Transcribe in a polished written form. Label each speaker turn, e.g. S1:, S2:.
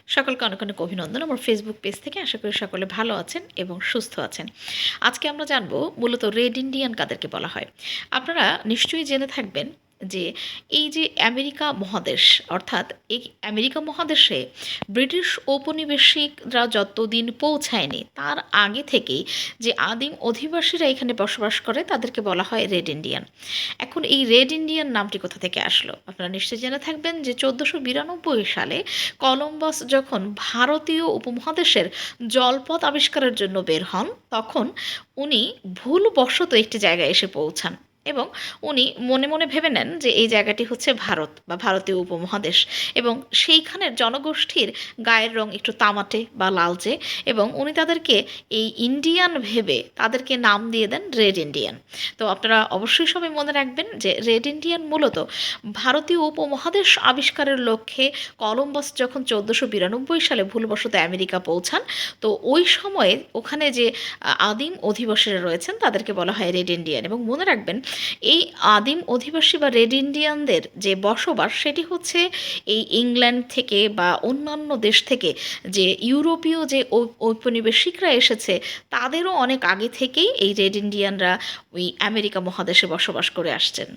S1: সকলকে অনেক অনেক অভিনন্দন আমার ফেসবুক পেজ থেকে। আশা করি সকলে ভালো আছেন এবং সুস্থ আছেন। আজকে আমরা জানবো মূলত রেড ইন্ডিয়ান কাদেরকে বলা হয়। আপনারা নিশ্চয়ই জেনে থাকবেন যে এই যে আমেরিকা মহাদেশ, অর্থাৎ এই আমেরিকা মহাদেশে ব্রিটিশ ঔপনিবেশিকরা যতদিন পৌঁছায়নি তার আগে থেকেই যে আদিম অধিবাসীরা এখানে বসবাস করে তাদেরকে বলা হয় রেড ইন্ডিয়ান। এখন এই রেড ইন্ডিয়ান নামটি কোথা থেকে আসলো আপনারা নিশ্চয়ই জেনে থাকবেন যে 1492 সালে কলম্বাস যখন ভারতীয় উপমহাদেশের জলপথ আবিষ্কারের জন্য বের হন, তখন উনি ভুলবশত একটি জায়গায় এসে পৌঁছান এবং উনি মনে মনে ভেবে নেন যে এই জায়গাটি হচ্ছে ভারত বা ভারতীয় উপমহাদেশ, এবং সেইখানের জনগোষ্ঠীর গায়ের রং একটু তামাটে বা লালচে, এবং উনি তাদেরকে এই ইন্ডিয়ান ভেবে তাদেরকে নাম দিয়ে দেন রেড ইন্ডিয়ান। তো আপনারা অবশ্যই সবাই মনে রাখবেন যে রেড ইন্ডিয়ান মূলত ভারতীয় উপমহাদেশ আবিষ্কারের লক্ষ্যে কলম্বাস যখন 1492 সালে ভুলবশত আমেরিকা পৌঁছান, তো ওই সময়ে ওখানে যে আদিম অধিবাসীরা রয়েছেন তাদেরকে বলা হয় রেড ইন্ডিয়ান। এবং মনে রাখবেন এই আদিম অধিবাসী বা রেড ইন্ডিয়ানদের যে বসবাস সেটি হচ্ছে এই ইংল্যান্ড থেকে বা অন্যান্য দেশ থেকে যে ইউরোপীয় যে ঔপনিবেশিকরা এসেছে তাদেরও অনেক আগে থেকেই এই রেড ইন্ডিয়ানরা ওই আমেরিকা মহাদেশে বসবাস করে আসছেন।